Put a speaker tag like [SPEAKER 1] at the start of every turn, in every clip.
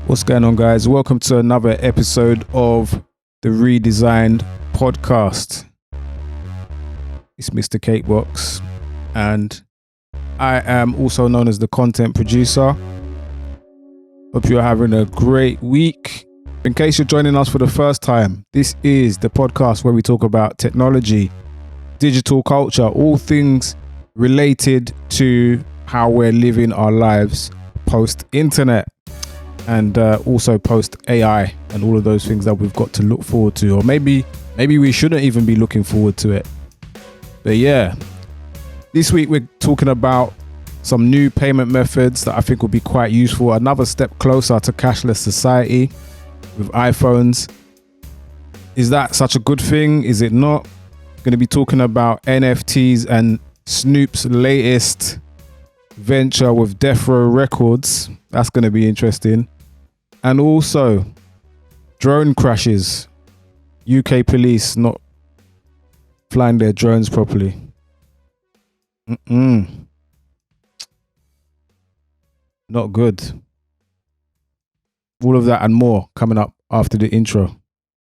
[SPEAKER 1] What's going on, guys? Welcome to another episode of the Redesigned podcast. It's Mr. Cakebox, and I am also known as the content producer. Hope you're having a great week. In case you're joining us for the first time, this is the podcast where we talk about technology, digital culture, all things related to how we're living our lives post-internet and also post-AI and all of those things that we've got to look forward to, or maybe we shouldn't even be looking forward to it. But yeah, this week we're talking about some new payment methods that I think will be quite useful. Another step closer to cashless society with iPhones. Is that such a good thing? Is it not? Going to be talking about NFTs and Snoop's latest venture with Deathrow Records. That's going to be interesting. And also drone crashes. UK police not flying their drones properly. Not good. All of that and more coming up after the intro.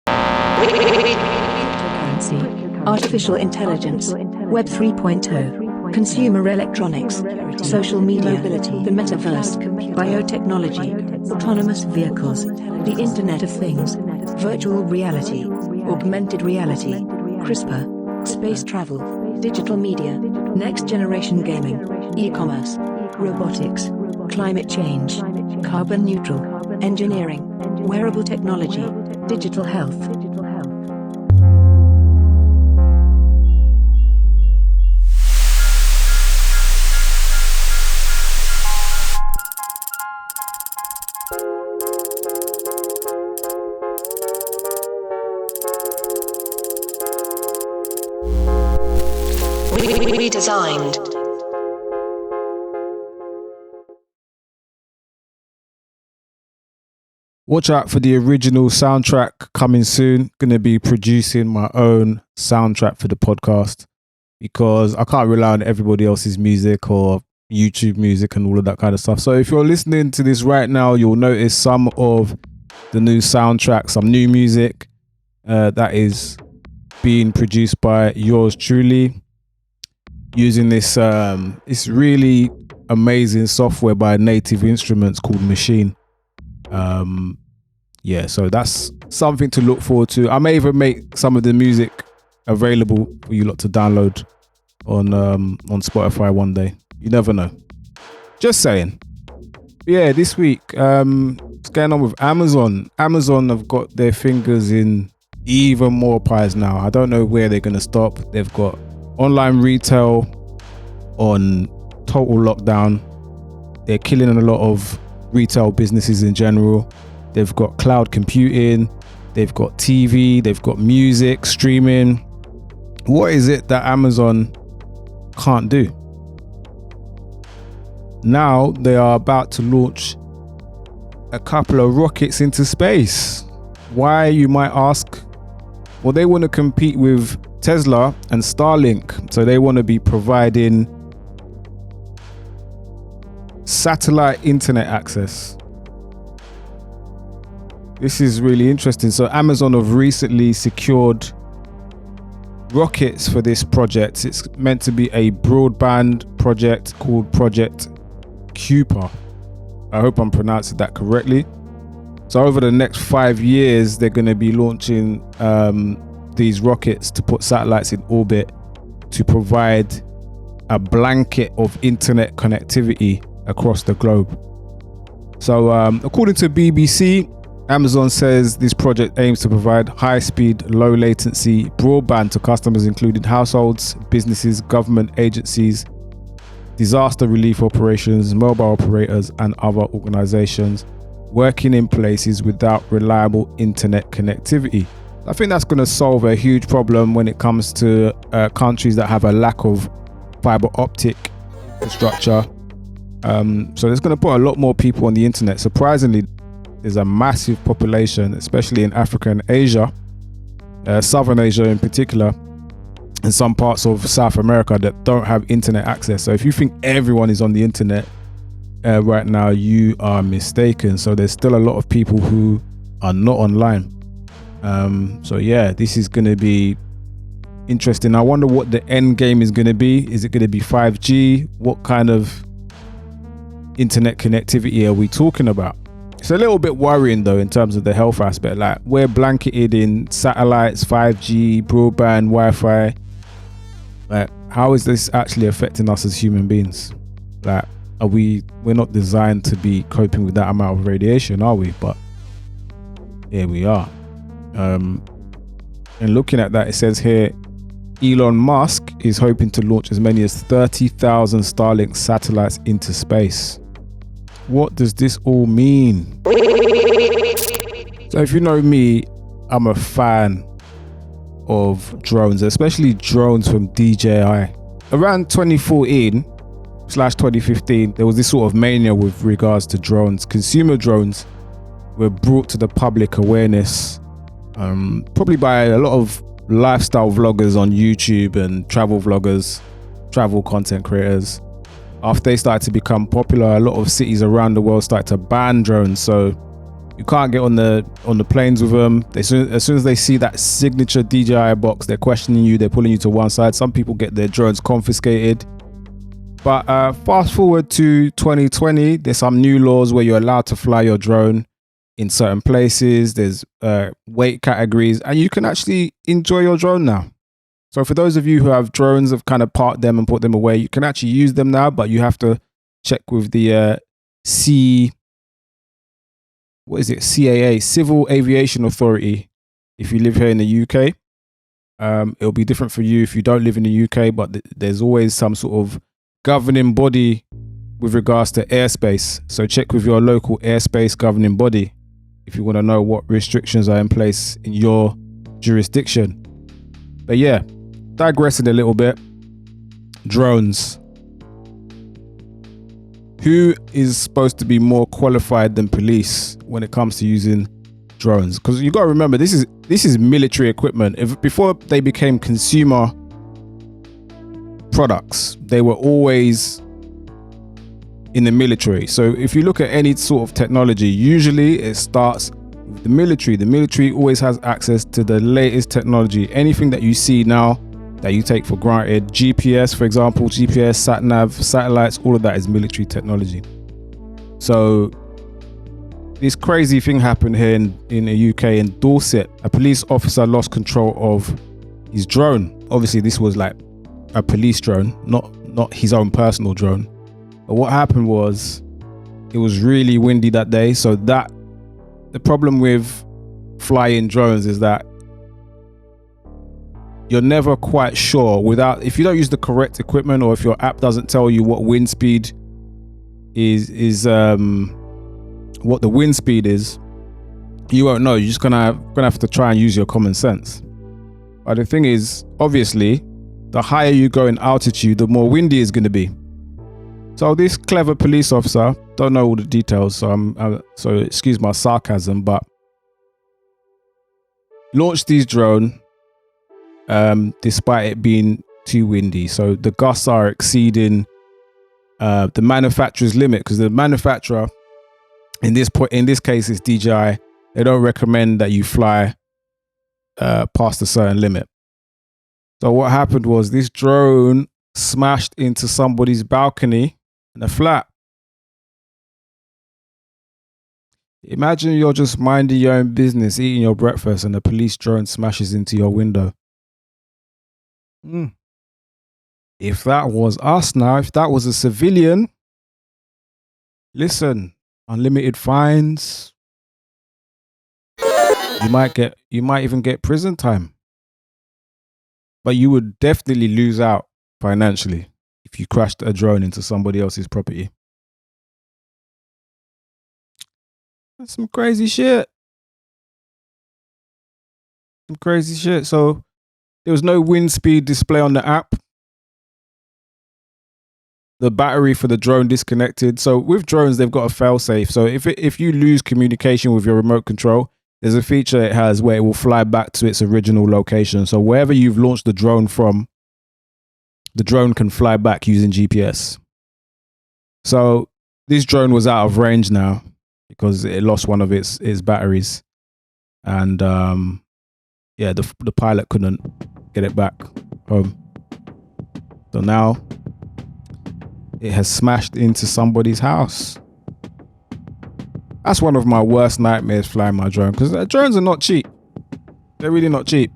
[SPEAKER 2] Cryptocurrency, artificial intelligence, Web 3.0, consumer electronics, social media, the Metaverse, biotechnology, autonomous vehicles, the Internet of Things, virtual reality, augmented reality, CRISPR, space travel, digital media, next generation gaming, e-commerce, robotics, climate change, carbon neutral, engineering, wearable technology, digital health.
[SPEAKER 3] Redesigned.
[SPEAKER 1] Watch out for the original soundtrack coming soon. Going to be producing my own soundtrack for the podcast because I can't rely on everybody else's music or YouTube music and all of that kind of stuff. So if you're listening to this right now, you'll notice some of the new soundtrack, some new music that is being produced by yours truly using this really amazing software by Native Instruments called Machine. Yeah, so that's something to look forward to. I may even make some of the music available for you lot to download on Spotify one day. You never know. Just saying. Yeah, this week, what's going on with Amazon? Amazon have got their fingers in even more pies now. I don't know where they're going to stop. They've got online retail on total lockdown. They're killing a lot of retail businesses in general. They've got cloud computing, they've got TV, they've got music, streaming. What is it that Amazon can't do? Now they are about to launch a couple of rockets into space. Why, you might ask? Well, they want to compete with Tesla and Starlink. So they want to be providing satellite internet access. This is really interesting. So Amazon have recently secured rockets for this project. It's meant to be a broadband project called Project Kuiper. I hope I'm pronouncing that correctly. So over the next 5 years, they're going to be launching these rockets to put satellites in orbit to provide a blanket of internet connectivity across the globe. So according to BBC, Amazon says this project aims to provide high-speed, low-latency broadband to customers including households, businesses, government agencies, disaster relief operations, mobile operators and other organizations working in places without reliable internet connectivity. I think that's going to solve a huge problem when it comes to countries that have a lack of fiber optic infrastructure. So it's going to put a lot more people on the internet. Surprisingly, there's a massive population, especially in Africa and Asia, Southern Asia in particular, and some parts of South America that don't have internet access. So if you think everyone is on the internet, right now, you are mistaken. So there's still a lot of people who are not online. So yeah, this is going to be interesting. I wonder what the end game is going to be. Is it going to be 5G? What kind of internet connectivity are we talking about? It's a little bit worrying though in terms of the health aspect. Like, we're blanketed in satellites, 5G, broadband, Wi-Fi. Like, how is this actually affecting us as human beings? Like, we're not designed to be coping with that amount of radiation, are we? But here we are. And looking at that, it says here, Elon Musk is hoping to launch as many as 30,000 Starlink satellites into space. What does this all mean? So if you know me, I'm a fan of drones, especially drones from DJI. Around 2014/2015, there was this sort of mania with regards to drones. Consumer drones were brought to the public awareness, probably by a lot of lifestyle vloggers on YouTube and travel vloggers, travel content creators. After they started to become popular, a lot of cities around the world started to ban drones. So you can't get on the planes with them. As soon as they see that signature DJI box, they're questioning you, they're pulling you to one side. Some people get their drones confiscated. But fast forward to 2020, there's some new laws where you're allowed to fly your drone in certain places. There's weight categories, and you can actually enjoy your drone now. So for those of you who have drones, have kind of parked them and put them away, you can actually use them now, but you have to check with the CAA, Civil Aviation Authority, if you live here in the UK. It'll be different for you if you don't live in the UK, but there's always some sort of governing body with regards to airspace. So check with your local airspace governing body if you want to know what restrictions are in place in your jurisdiction. But yeah, digressing a little bit, drones. Who is supposed to be more qualified than police when it comes to using drones? Because you got to remember, this is military equipment. Before they became consumer products, they were always in the military. So if you look at any sort of technology, usually it starts with the military. The military always has access to the latest technology. Anything that you see now that you take for granted, GPS, for example, GPS, sat-nav, satellites, all of that is military technology. So this crazy thing happened here in the UK, in Dorset. A police officer lost control of his drone. Obviously, this was like a police drone, not his own personal drone. But what happened was, it was really windy that day. So the problem with flying drones is that you're never quite sure if you don't use the correct equipment, or if your app doesn't tell you what wind speed is what the wind speed is, you won't know. You're just gonna have to try and use your common sense. But the thing is, obviously, the higher you go in altitude, the more windy it's going to be. So this clever police officer, don't know all the details, so excuse my sarcasm, but launched his drone despite it being too windy. So the gusts are exceeding the manufacturer's limit, because the manufacturer, in this case, is DJI. They don't recommend that you fly past a certain limit. So what happened was, this drone smashed into somebody's balcony in a flat. Imagine you're just minding your own business, eating your breakfast, and a police drone smashes into your window. If that was us now, if that was a civilian, listen, unlimited fines. You might even get prison time. But you would definitely lose out financially if you crashed a drone into somebody else's property. That's some crazy shit. So there was no wind speed display on the app. The battery for the drone disconnected. So with drones, they've got a fail-safe. So if you lose communication with your remote control, there's a feature it has where it will fly back to its original location. So wherever you've launched the drone from, the drone can fly back using GPS. So this drone was out of range now because it lost one of its batteries, and the pilot couldn't get it back home. So now it has smashed into somebody's house. That's one of my worst nightmares, flying my drone, because drones are not cheap. They're really not cheap.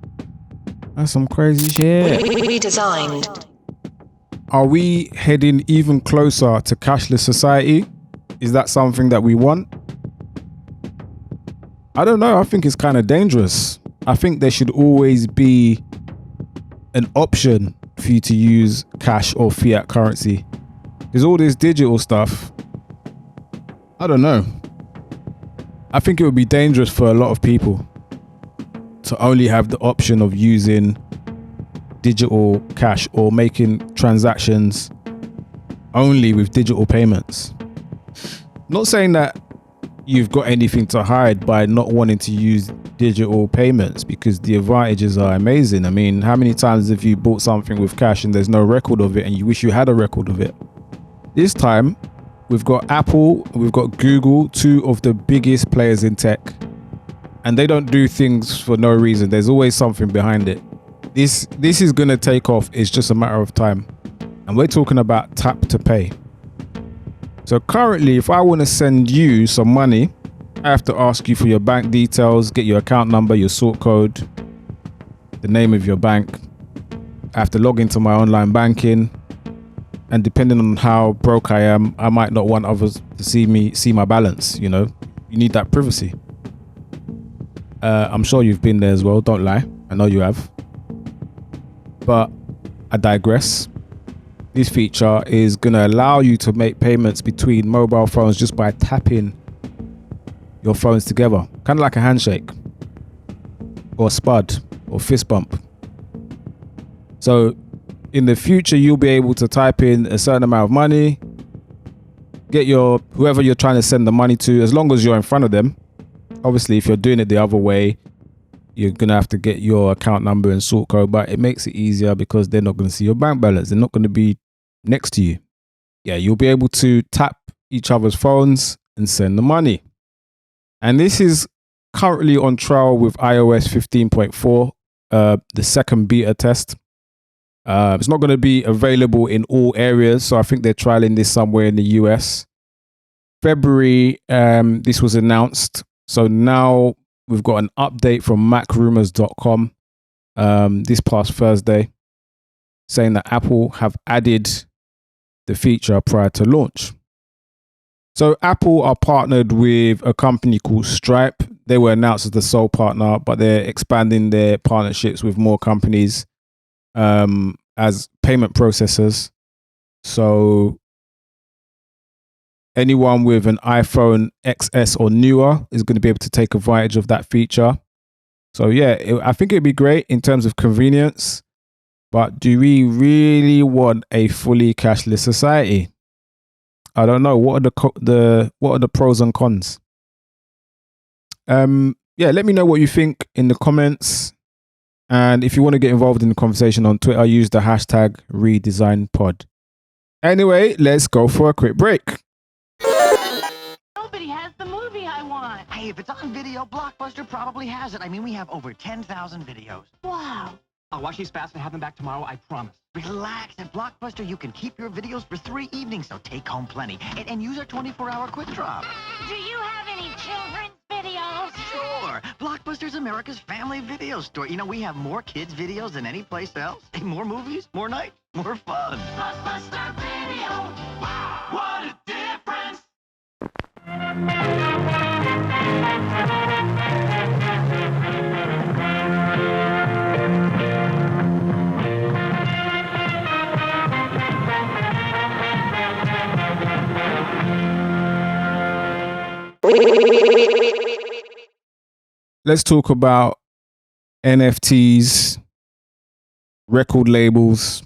[SPEAKER 1] That's some crazy shit.
[SPEAKER 2] Redesigned.
[SPEAKER 1] Are we heading even closer to cashless society? Is that something that we want? I don't know. I think it's kind of dangerous. I think there should always be an option for you to use cash or fiat currency. There's all this digital stuff. I don't know. I think it would be dangerous for a lot of people to only have the option of using digital cash or making transactions only with digital payments. Not saying that you've got anything to hide by not wanting to use digital payments, because the advantages are amazing. I mean, how many times have you bought something with cash and there's no record of it and you wish you had a record of it? This time, we've got Apple, we've got Google, two of the biggest players in tech, and they don't do things for no reason. There's always something behind it. This is going to take off. It's just a matter of time. And we're talking about tap to pay. So currently, if I want to send you some money, I have to ask you for your bank details, get your account number, your sort code, the name of your bank. I have to log into my online banking. And depending on how broke I am, I might not want others to see my balance. You know, you need that privacy. I'm sure you've been there as well. Don't lie. I know you have. But I digress. This feature is going to allow you to make payments between mobile phones just by tapping your phones together. Kind of like a handshake or a spud or fist bump. So in the future, you'll be able to type in a certain amount of money, get your whoever you're trying to send the money to, as long as you're in front of them. Obviously, if you're doing it the other way, you're going to have to get your account number and sort code, but it makes it easier because they're not going to see your bank balance. They're not going to be next to you. Yeah, you'll be able to tap each other's phones and send the money. And this is currently on trial with iOS 15.4, the second beta test. It's not going to be available in all areas, so I think they're trialing this somewhere in the US. February, this was announced. So now we've got an update from MacRumours.com this past Thursday, saying that Apple have added the feature prior to launch. So Apple are partnered with a company called Stripe. They were announced as the sole partner, but they're expanding their partnerships with more companies as payment processors. So anyone with an iPhone XS or newer is going to be able to take advantage of that feature. So yeah, I think it'd be great in terms of convenience, but do we really want a fully cashless society? I don't know. What are the pros and cons? Yeah, let me know what you think in the comments. And if you want to get involved in the conversation on Twitter, use the hashtag #RedesignPod. Anyway, let's go for a quick break.
[SPEAKER 3] Nobody has the movie I want.
[SPEAKER 4] Hey, if it's on video, Blockbuster probably has it. I mean, we have over 10,000 videos.
[SPEAKER 3] Wow.
[SPEAKER 5] I'll watch these fast and have them back tomorrow, I promise.
[SPEAKER 4] Relax. At Blockbuster, you can keep your videos for 3 evenings, so take home plenty. And use our 24-hour quick drop.
[SPEAKER 3] Do you have any children's videos?
[SPEAKER 4] Sure. Blockbuster's America's family video store. You know, we have more kids' videos than any place else. More movies, more nights, more fun.
[SPEAKER 3] Blockbuster Video. Wow, what a difference.
[SPEAKER 1] Let's talk about NFTs, record labels,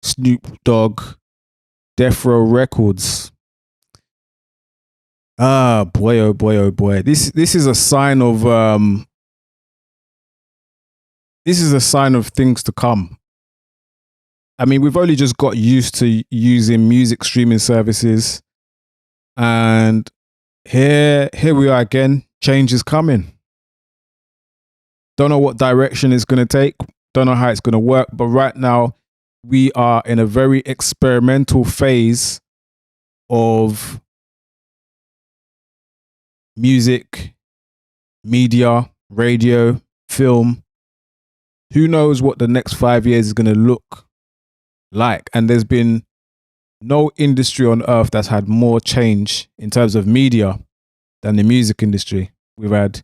[SPEAKER 1] Snoop Dogg, Deathrow Records. Ah, boy, oh boy, oh boy. This is a sign of things to come. I mean, we've only just got used to using music streaming services And here we are again. Change is coming. Don't know what direction it's going to take. Don't know how it's going to work. But right now, we are in a very experimental phase of music, media, radio, film. Who knows what the next 5 years is going to look like? And there's been no industry on earth that's had more change in terms of media than the music industry. We've had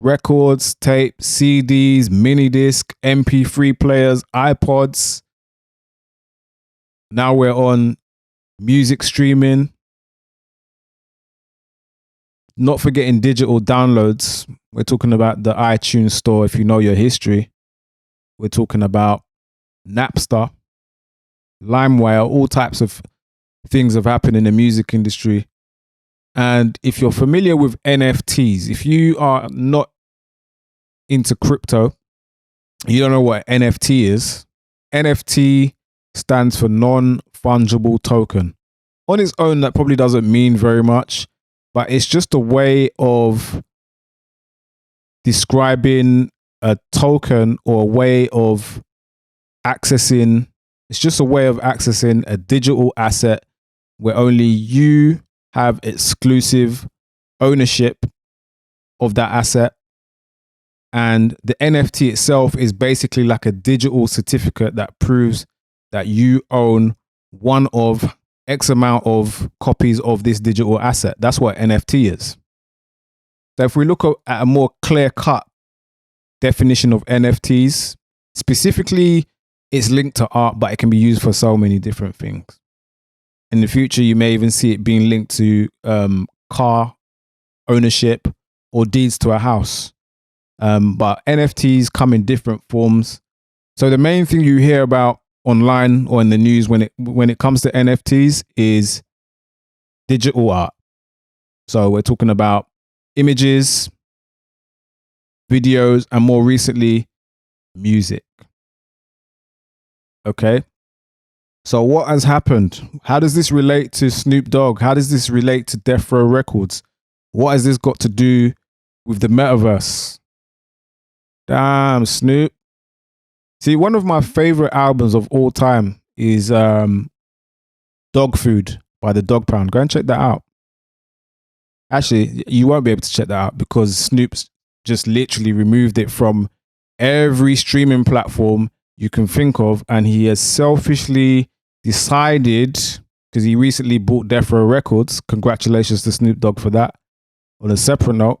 [SPEAKER 1] records, tapes, CDs, mini disc, MP3 players, iPods. Now we're on music streaming. Not forgetting digital downloads. We're talking about the iTunes store, if you know your history. We're talking about Napster, LimeWire, all types of things have happened in the music industry. And if you're familiar with NFTs, if you are not into crypto, you don't know what NFT is. NFT stands for non-fungible token. On its own, that probably doesn't mean very much, but it's just a way of describing a token or a way of accessing. It's just a way of accessing a digital asset where only you have exclusive ownership of that asset. And the NFT itself is basically like a digital certificate that proves that you own one of X amount of copies of this digital asset. That's what NFT is. So if we look at a more clear-cut definition of NFTs, specifically, it's linked to art, but it can be used for so many different things. In the future, you may even see it being linked to car ownership or deeds to a house. But NFTs come in different forms. So the main thing you hear about online or in the news when it comes to NFTs is digital art. So we're talking about images, videos, and more recently, music. Okay. So what has happened? How does this relate to Snoop Dogg? How does this relate to Deathrow Records? What has this got to do with the Metaverse? Damn, Snoop. See, one of my favorite albums of all time is Dog Food by the Dog Pound. Go and check that out. Actually, you won't be able to check that out because Snoop's just literally removed it from every streaming platform you can think of, and he has selfishly decided, because he recently bought Deathrow Records, congratulations to Snoop Dogg for that, on a separate note,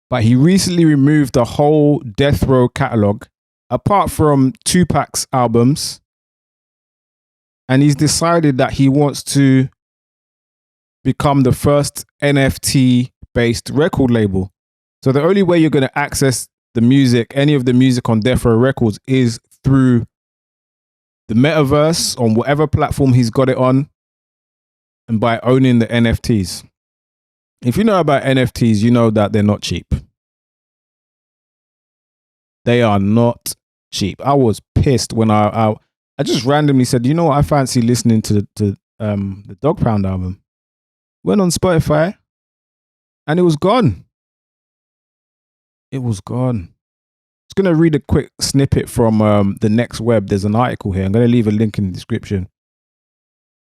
[SPEAKER 1] but he recently removed the whole Deathrow catalogue, apart from Tupac's albums, and he's decided that he wants to become the first NFT-based record label. So the only way you're going to access the music, any of the music on Deathrow Records, is through the Metaverse on whatever platform he's got it on, and by owning the NFTs. If you know about NFTs, you know that they're not cheap. They are not cheap. I was pissed when I just randomly said, you know what, I fancy listening to the Dog Pound album. Went on Spotify and it was gone. It was gone. Just going to read a quick snippet from the Next Web. There's an article here. I'm going to leave a link in the description.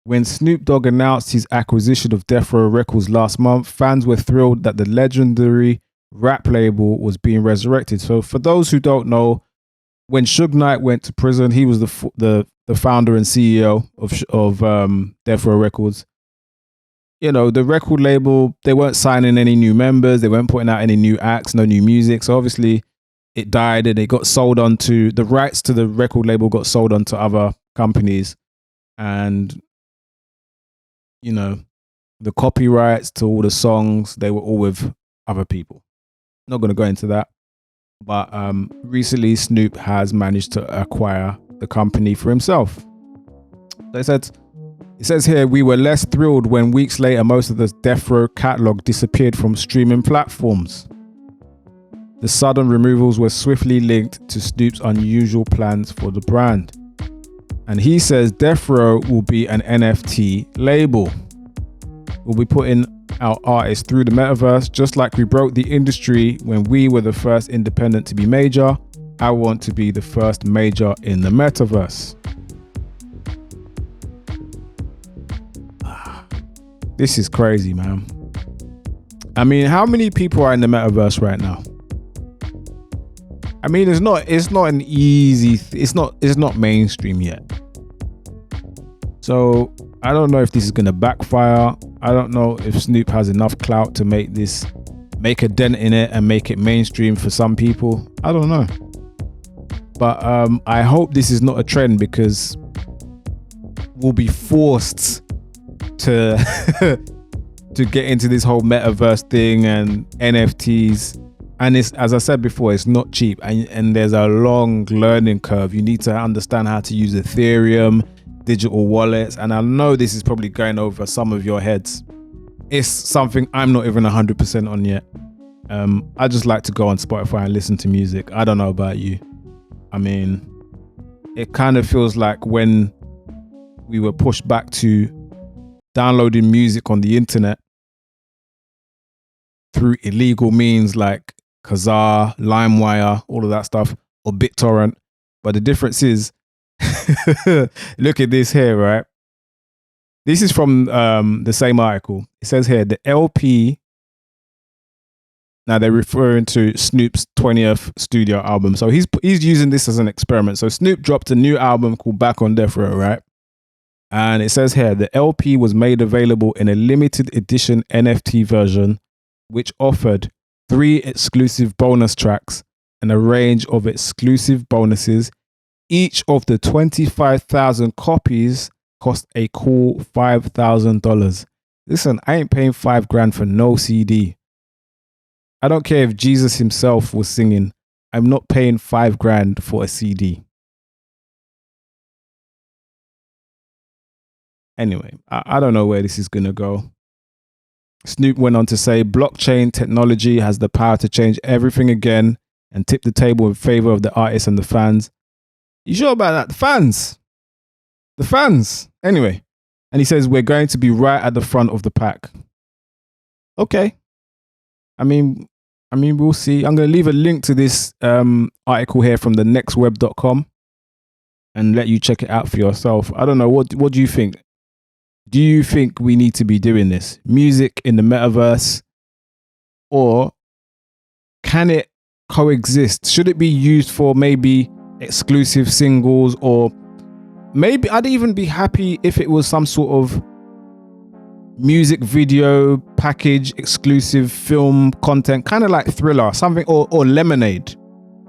[SPEAKER 1] When Snoop Dogg announced his acquisition of Deathrow Records last month, fans were thrilled that the legendary rap label was being resurrected. So for those who don't know, when Suge Knight went to prison, he was the founder and CEO of Deathrow Records. You know, the record label, they weren't signing any new members. They weren't putting out any new acts, no new music. So obviously it died and it got sold onto, the rights to the record label got sold onto other companies. And, you know, the copyrights to all the songs, they were all with other people. Not going to go into that. But recently Snoop has managed to acquire the company for himself. It says here, we were less thrilled when weeks later most of the Deathrow catalogue disappeared from streaming platforms. The sudden removals were swiftly linked to Snoop's unusual plans for the brand. And he says Deathrow will be an NFT label. We'll be putting our artists through the metaverse, just like we broke the industry when we were the first independent to be major. I want to be the first major in the metaverse. This is crazy, man. I mean, how many people are in the metaverse right now? I mean, it's not an easy, it's not mainstream yet. So I don't know if this is going to backfire. I don't know if Snoop has enough clout to make a dent in it and make it mainstream for some people. I don't know. But I hope this is not a trend, because we'll be forced to to get into this whole metaverse thing and NFTs. And it's, as I said before, it's not cheap, and there's a long learning curve. You need to understand how to use Ethereum, digital wallets, and I know this is probably going over some of your heads. It's something I'm not even 100% on yet. I just like to go on Spotify and listen to music. I don't know about you. I mean, it kind of feels like when we were pushed back to downloading music on the internet through illegal means like Kazaa, LimeWire, all of that stuff, or BitTorrent. But the difference is, look at this here, right? This is from the same article. It says here, the LP, now they're referring to Snoop's 20th studio album. So he's using this as an experiment. So Snoop dropped a new album called Back on Deathrow, right? And it says here, the LP was made available in a limited edition NFT version, which offered 3 exclusive bonus tracks and a range of exclusive bonuses. Each of the 25,000 copies cost a cool $5,000. Listen, I ain't paying $5,000 for no CD. I don't care if Jesus himself was singing. I'm not paying $5,000 for a CD. Anyway, I don't know where this is going to go. Snoop went on to say, blockchain technology has the power to change everything again and tip the table in favor of the artists and the fans. You sure about that? The fans. Anyway, and he says, we're going to be right at the front of the pack. Okay. I mean, we'll see. I'm going to leave a link to this article here from thenextweb.com and let you check it out for yourself. I don't know. What do you think? Do you think we need to be doing this? Music in the metaverse? Or can it coexist? Should it be used for maybe exclusive singles? Or maybe I'd even be happy if it was some sort of music video package, exclusive film content, kind of like Thriller, something, or Lemonade.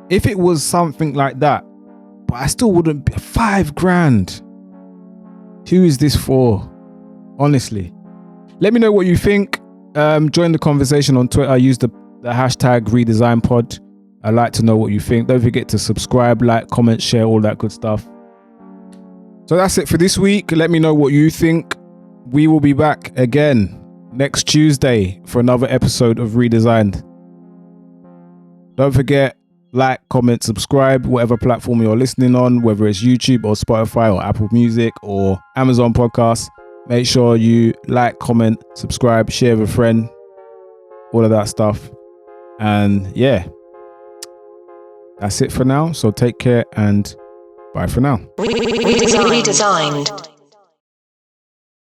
[SPEAKER 1] If it was something like that, but I still wouldn't be $5,000. Who is this for? Honestly, let me know what you think. Join the conversation on Twitter. Use the hashtag #RedesignPod. I'd like to know what you think. Don't forget to subscribe, like, comment, share, all that good stuff. So that's it for this week. Let me know what you think. We will be back again next Tuesday for another episode of Redesigned. Don't forget, like, comment, subscribe, whatever platform you're listening on, whether it's YouTube or Spotify or Apple Music or Amazon Podcasts. Make sure you like, comment, subscribe, share with a friend, all of that stuff. And yeah, that's it for now. So take care and bye for now.
[SPEAKER 6] Redesigned.